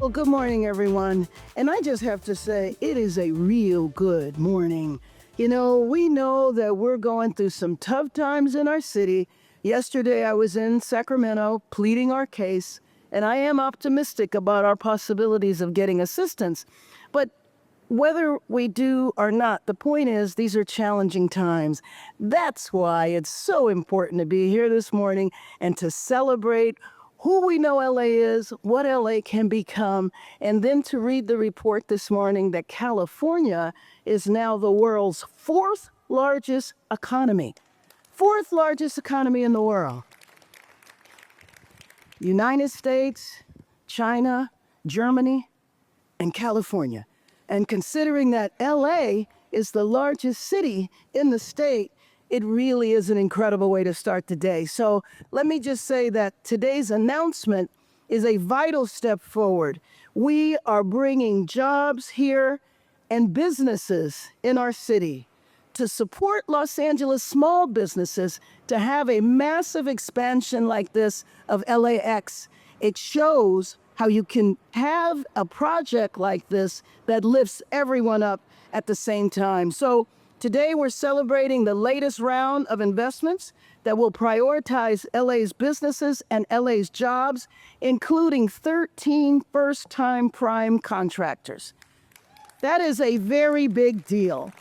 Well, good morning, everyone. And I just have to say, it is a real good morning. You know, we know that we're going through some tough times in our city. Yesterday, I was in Sacramento pleading our case, and I am optimistic about our possibilities of getting assistance. But whether we do or not, the point is these are challenging times. That's why it's so important to be here this morning and to celebrate who we know LA is, what LA can become, and then to read the report this morning that California is now the world's fourth largest economy. Fourth largest economy in the world. United States, China, Germany, and California. And considering that LA is the largest city in the state, it really is an incredible way to start the day. So let me just say that today's announcement is a vital step forward. We are bringing jobs here and businesses in our city to support Los Angeles small businesses to have a massive expansion like this of LAX. It shows how you can have a project like this that lifts everyone up at the same time. So today we're celebrating the latest round of investments that will prioritize LA's businesses and LA's jobs, including 13 first-time prime contractors. That is a very big deal.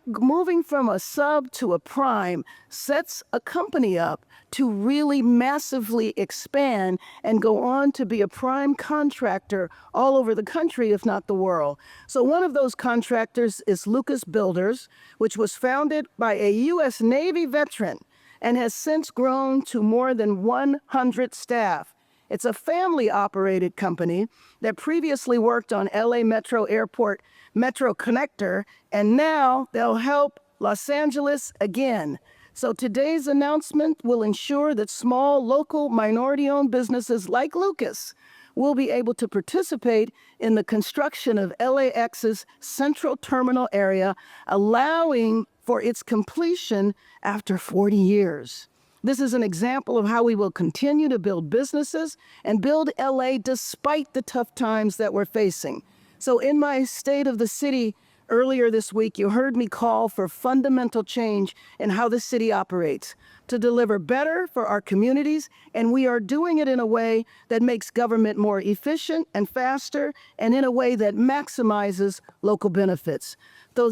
Moving from a sub to a prime sets a company up to really massively expand and go on to be a prime contractor all over the country, if not the world. So one of those contractors is Lucas Builders, which was founded by a U.S. Navy veteran and has since grown to more than 100 staff. It's a family-operated company that previously worked on LA Metro Airport Metro Connector, and now they'll help Los Angeles again. So today's announcement will ensure that small, local, minority-owned businesses like Lucas will be able to participate in the construction of LAX's central terminal area, allowing for its completion after 40 years. This is an example of how we will continue to build businesses and build LA despite the tough times that we're facing. So in my State of the City earlier this week, you heard me call for fundamental change in how the city operates to deliver better for our communities, and we are doing it in a way that makes government more efficient and faster, and in a way that maximizes local benefits.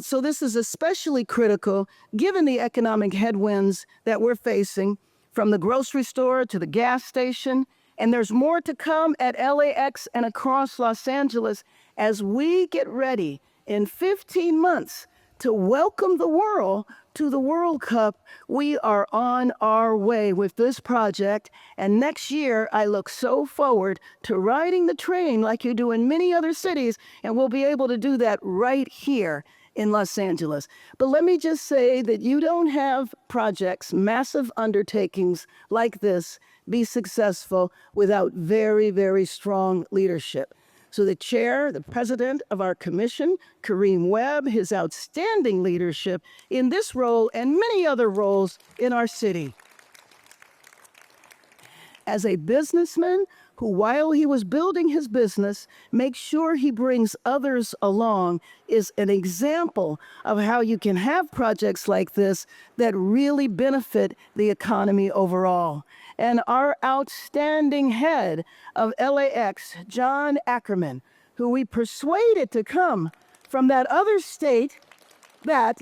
So this is especially critical given the economic headwinds that we're facing, from the grocery store to the gas station, and there's more to come at LAX and across Los Angeles as we get ready in 15 months to welcome the world to the World Cup. We are on our way with this project, and next year I look so forward to riding the train like you do in many other cities, and we'll be able to do that right here in Los Angeles. But let me just say that you don't have projects, massive undertakings like this be successful without very, very strong leadership. So the chair, the president of our commission, Kareem Webb, his outstanding leadership in this role and many other roles in our city. As a businessman who, while he was building his business, makes sure he brings others along, is an example of how you can have projects like this that really benefit the economy overall. And our outstanding head of LAX, John Ackerman, who we persuaded to come from that other state that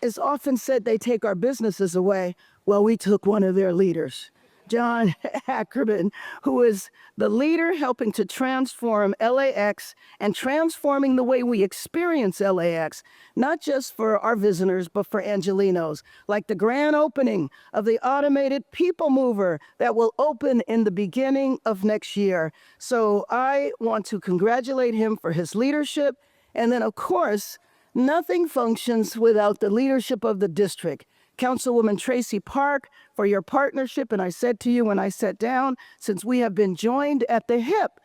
is often said they take our businesses away. Well, we took one of their leaders. John Ackerman, who is the leader helping to transform LAX and transforming the way we experience LAX, not just for our visitors, but for Angelenos, like the grand opening of the automated people mover that will open in the beginning of next year. So I want to congratulate him for his leadership. And then, of course, nothing functions without the leadership of the district. Councilwoman Traci Park, for your partnership. And I said to you when I sat down, since we have been joined at the hip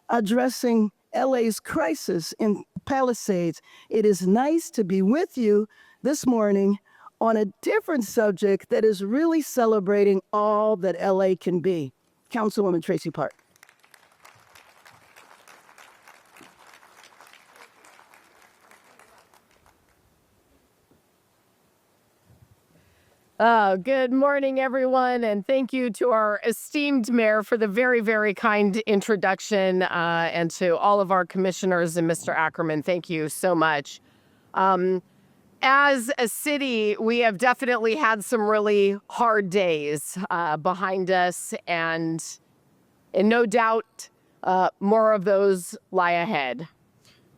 addressing LA's crisis in Palisades, it is nice to be with you this morning on a different subject that is really celebrating all that LA can be. Councilwoman Traci Park. Good morning, everyone, and thank you to our esteemed mayor for the very, very kind introduction, and to all of our commissioners and Mr. Ackerman, thank you so much. As a city, we have definitely had some really hard days behind us, and no doubt more of those lie ahead.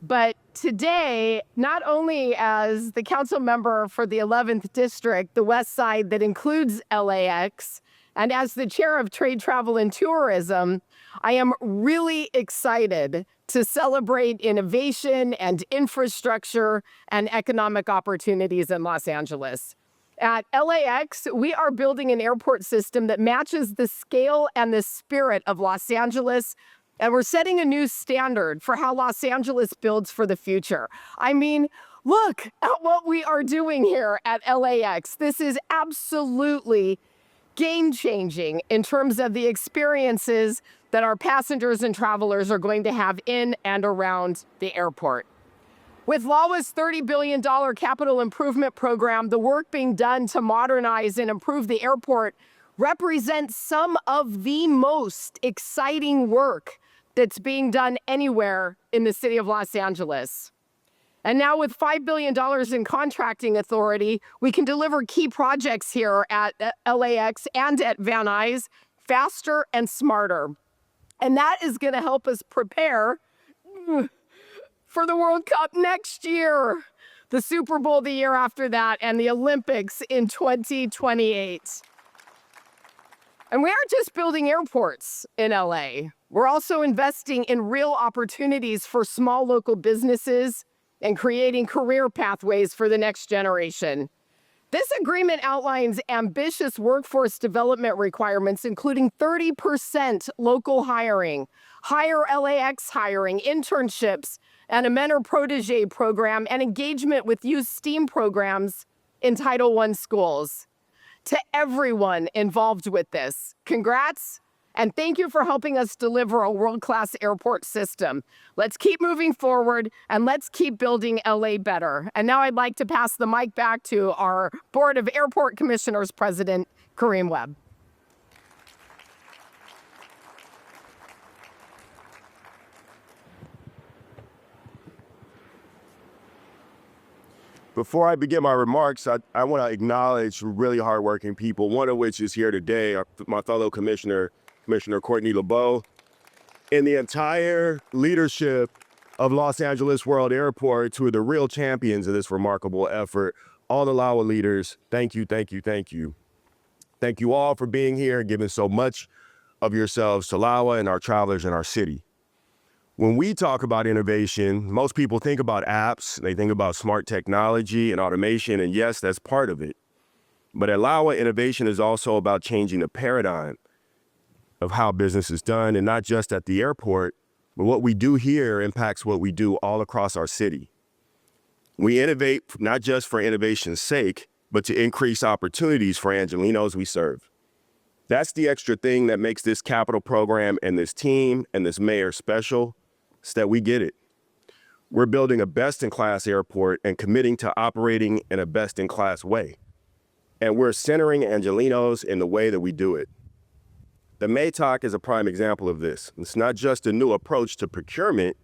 But today, not only as the council member for the 11th district, the west side that includes LAX, and as the chair of trade, travel, and tourism, I am really excited to celebrate innovation and infrastructure and economic opportunities in Los Angeles. At LAX, we are building an airport system that matches the scale and the spirit of Los Angeles. And we're setting a new standard for how Los Angeles builds for the future. I mean, look at what we are doing here at LAX. This is absolutely game-changing in terms of the experiences that our passengers and travelers are going to have in and around the airport. With LAWA's $30 billion capital improvement program, the work being done to modernize and improve the airport represents some of the most exciting work that's being done anywhere in the city of Los Angeles. And now with $5 billion in contracting authority, we can deliver key projects here at LAX and at Van Nuys faster and smarter. And that is going to help us prepare for the World Cup next year, the Super Bowl the year after that, and the Olympics in 2028. And we aren't just building airports in LA. We're also investing in real opportunities for small local businesses and creating career pathways for the next generation. This agreement outlines ambitious workforce development requirements, including 30% local hiring, higher LAX hiring, internships, and a mentor-protege program, and engagement with youth STEAM programs in Title I schools. To everyone involved with this, congrats, and thank you for helping us deliver a world-class airport system. Let's keep moving forward, and let's keep building LA better. And now I'd like to pass the mic back to our Board of Airport Commissioners President, Kareem Webb. Before I begin my remarks, I want to acknowledge some really hardworking people, one of which is here today, my fellow commissioner, Commissioner Courtney LeBeau, and the entire leadership of Los Angeles World Airport, who are the real champions of this remarkable effort. All the LAWA leaders, thank you, thank you, thank you. Thank you all for being here and giving so much of yourselves to LAWA and our travelers in our city. When we talk about innovation, most people think about apps, they think about smart technology and automation, and yes, that's part of it. But at LAWA, innovation is also about changing the paradigm of how business is done, and not just at the airport, but what we do here impacts what we do all across our city. We innovate not just for innovation's sake, but to increase opportunities for Angelenos we serve. That's the extra thing that makes this capital program and this team and this mayor special. It's that we get it. We're building a best-in-class airport and committing to operating in a best-in-class way. And we're centering Angelenos in the way that we do it. The MAYTOC is a prime example of this. It's not just a new approach to procurement,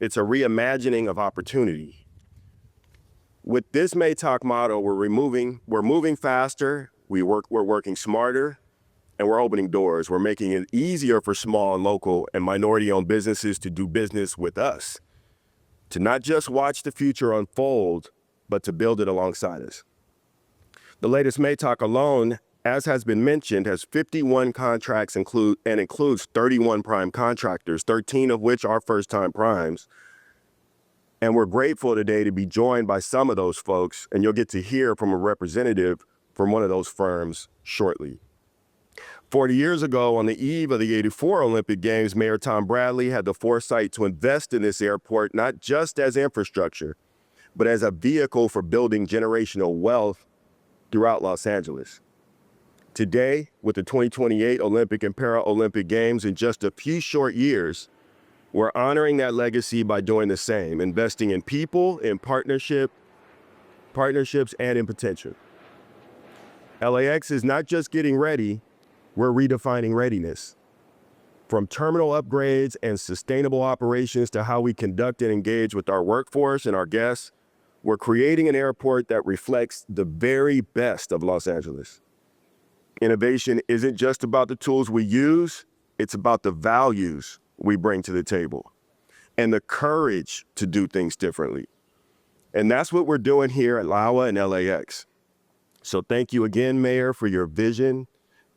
it's a reimagining of opportunity. With this MAYTOC model, we're moving faster, we're working smarter, and we're opening doors. We're making it easier for small and local and minority-owned businesses to do business with us, to not just watch the future unfold, but to build it alongside us. The latest MAYTOC alone, as has been mentioned, has 51 contracts and includes 31 prime contractors, 13 of which are first-time primes. And we're grateful today to be joined by some of those folks, and you'll get to hear from a representative from one of those firms shortly. 40 years ago, on the eve of the '84 Olympic Games, Mayor Tom Bradley had the foresight to invest in this airport, not just as infrastructure, but as a vehicle for building generational wealth throughout Los Angeles. Today, with the 2028 Olympic and Paralympic Games in just a few short years, we're honoring that legacy by doing the same, investing in people, in partnerships, and in potential. LAX is not just getting ready, we're redefining readiness. From terminal upgrades and sustainable operations to how we conduct and engage with our workforce and our guests, we're creating an airport that reflects the very best of Los Angeles. Innovation isn't just about the tools we use, it's about the values we bring to the table and the courage to do things differently. And that's what we're doing here at LAWA and LAX. So thank you again, Mayor, for your vision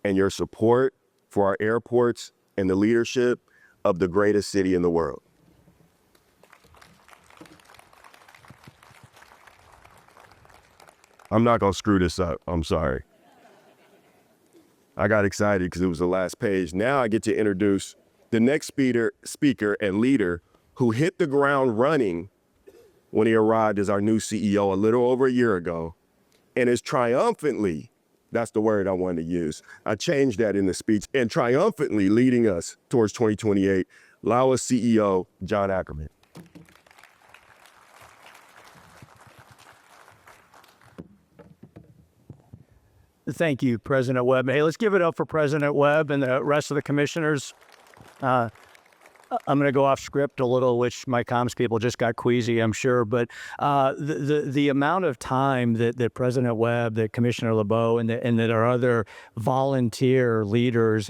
and your support for our airports and the leadership of the greatest city in the world. I'm not gonna screw this up, I'm sorry. I got excited because it was the last page. Now I get to introduce the next speaker and leader who hit the ground running when he arrived as our new CEO a little over a year ago, and is triumphantly, that's the word I wanted to use, I changed that in the speech, and triumphantly leading us towards 2028, LAWA CEO, John Ackerman. Thank you, President Webb. Hey, let's give it up for President Webb and the rest of the commissioners. I'm going to go off script a little, which my comms people just got queasy, I'm sure. But the amount of time that President Webb, that Commissioner LeBeau, and that our other volunteer leaders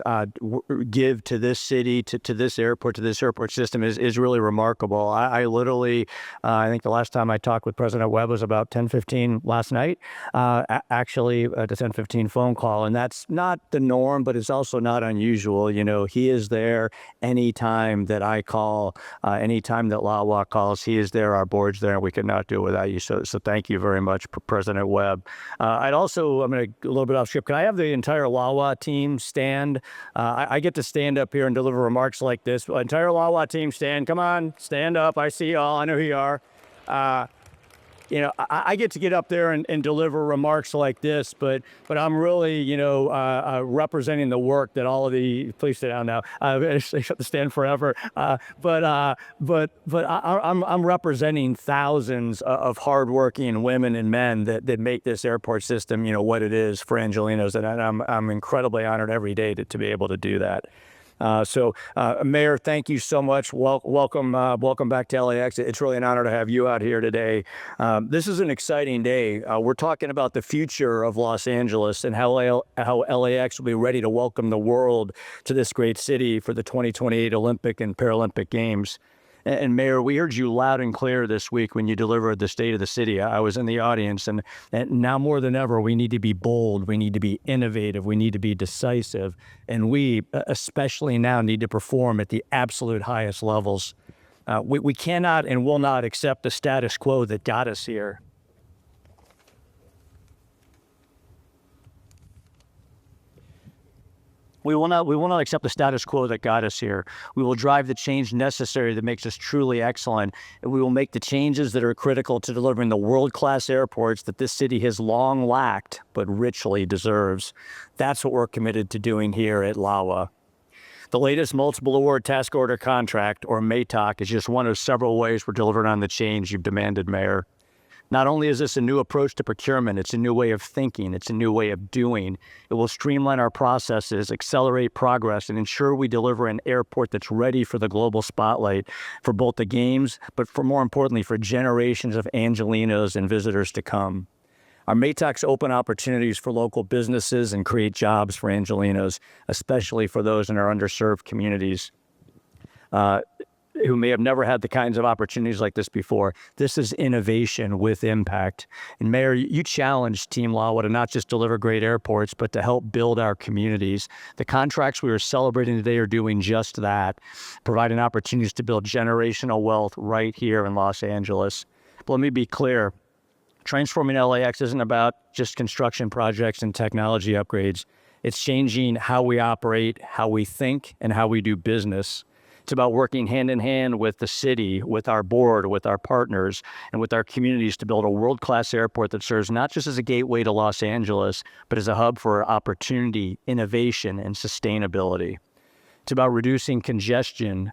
give to this city, to this airport system is really remarkable. I literally, I think the last time I talked with President Webb was about 10:15 last night, actually at a 10:15 phone call. And that's not the norm, but it's also not unusual. You know, he is there anytime that I call, anytime that LAWA calls, he is there, our board's there, and we could not do it without you. So thank you very much, President Webb. I'm going to a little bit off script. Can I have the entire LAWA team stand? I get to stand up here and deliver remarks like this. Entire LAWA team stand. Come on, stand up. I see y'all. I know who you are. You know, I get to get up there and deliver remarks like this, but I'm really, you know, representing the work that all of the, please sit down now, I have to stand forever, but I'm representing thousands of hardworking women and men that make this airport system, you know, what it is for Angelenos, and I'm incredibly honored every day to be able to do that. Mayor, thank you so much. Welcome back to LAX. It's really an honor to have you out here today. This is an exciting day. We're talking about the future of Los Angeles and how LAX will be ready to welcome the world to this great city for the 2028 Olympic and Paralympic Games. And Mayor, we heard you loud and clear this week when you delivered the State of the City. I was in the audience, and now more than ever, we need to be bold, we need to be innovative, we need to be decisive, and we, especially now, need to perform at the absolute highest levels. We cannot and will not accept the status quo that got us here. We will not accept the status quo that got us here. We will drive the change necessary that makes us truly excellent, and we will make the changes that are critical to delivering the world-class airports that this city has long lacked, but richly deserves. That's what we're committed to doing here at LAWA. The latest multiple award task order contract, or MATOC, is just one of several ways we're delivering on the change you've demanded, Mayor. Not only is this a new approach to procurement, it's a new way of thinking, it's a new way of doing. It will streamline our processes, accelerate progress, and ensure we deliver an airport that's ready for the global spotlight for both the games, but more importantly, for generations of Angelenos and visitors to come. Our MATOCs open opportunities for local businesses and create jobs for Angelenos, especially for those in our underserved communities. Who may have never had the kinds of opportunities like this before. This is innovation with impact. And Mayor, you challenged Team LAWA to not just deliver great airports, but to help build our communities. The contracts we are celebrating today are doing just that, providing opportunities to build generational wealth right here in Los Angeles. But let me be clear, transforming LAX isn't about just construction projects and technology upgrades. It's changing how we operate, how we think, and how we do business. It's about working hand in hand with the city, with our board, with our partners, and with our communities to build a world-class airport that serves not just as a gateway to Los Angeles, but as a hub for opportunity, innovation, and sustainability. It's about reducing congestion,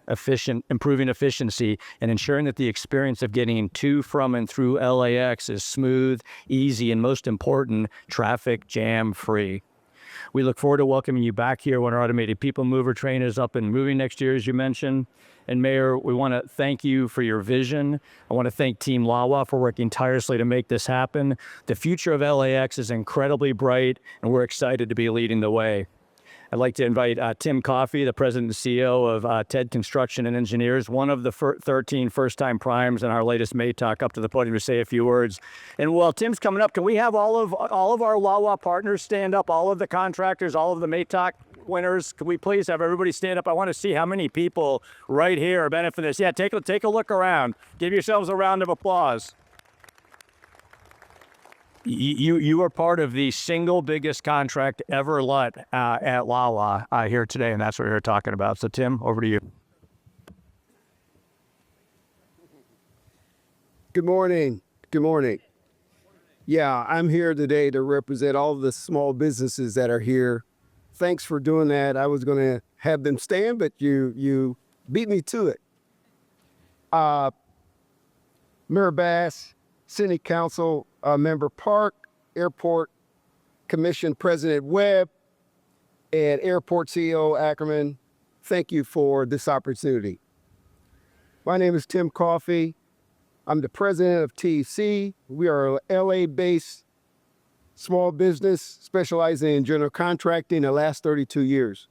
improving efficiency, and ensuring that the experience of getting to, from, and through LAX is smooth, easy, and most important, traffic jam free. We look forward to welcoming you back here when our automated people mover train is up and moving next year, as you mentioned. And Mayor, we want to thank you for your vision. I want to thank Team LAWA for working tirelessly to make this happen. The future of LAX is incredibly bright, and we're excited to be leading the way. I'd like to invite Tim Coffey, the president and CEO of TED Construction and Engineers, one of the 13 first-time primes in our latest MATOC, up to the podium to say a few words. And while Tim's coming up, can we have all of our LAWA partners stand up, all of the contractors, all of the MATOC winners? Can we please have everybody stand up? I want to see how many people right here are benefiting this. Yeah, take a look around. Give yourselves a round of applause. You are part of the single biggest contract ever let at LAWA here today, and that's what we're talking about. So, Tim, over to you. Good morning. Good morning. Yeah, I'm here today to represent all of the small businesses that are here. Thanks for doing that. I was going to have them stand, but you beat me to it. Mayor Bass, City Council Member Park, Airport Commission President Webb, and Airport CEO Ackerman, thank you for this opportunity. My name is Tim Coffey. I'm the president of TEC. We are a LA-based small business specializing in general contracting the last 32 years.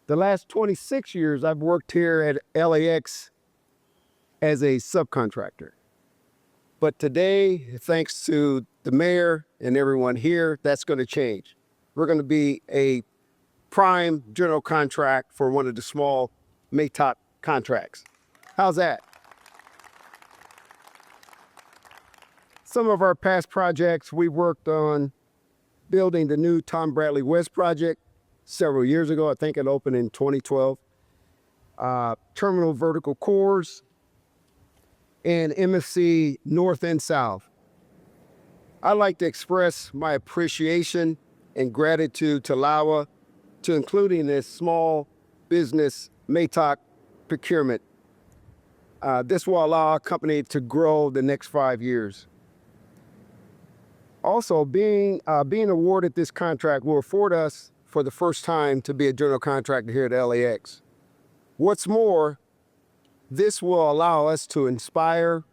The last 26 years, I've worked here at LAX as a subcontractor. But today, thanks to the mayor and everyone here, that's going to change. We're going to be a prime general contract for one of the small MATOC contracts. How's that? Some of our past projects, we worked on building the new Tom Bradley West project several years ago. I think it opened in 2012. Terminal vertical cores, and MFC North and South. I'd like to express my appreciation and gratitude to LAWA to including this small business MATOC procurement. This will allow our company to grow the next 5 years. Also, being awarded this contract will afford us for the first time to be a general contractor here at LAX. What's more, this will allow us to inspire,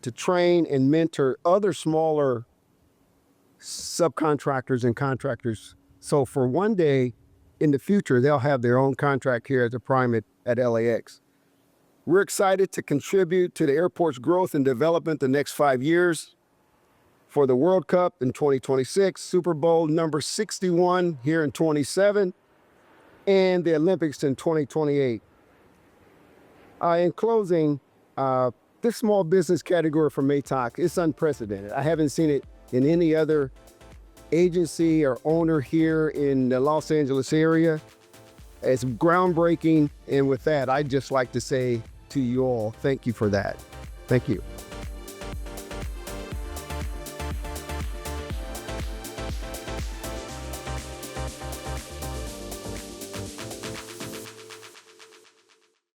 to train and mentor other smaller subcontractors and contractors. So for one day in the future, they'll have their own contract here as a prime at LAX. We're excited to contribute to the airport's growth and development the next 5 years for the World Cup in 2026, Super Bowl number 61 here in 27, and the Olympics in 2028. In closing, this small business category for MATOC is unprecedented. I haven't seen it in any other agency or owner here in the Los Angeles area. It's groundbreaking, and with that, I'd just like to say to you all, thank you for that. Thank you.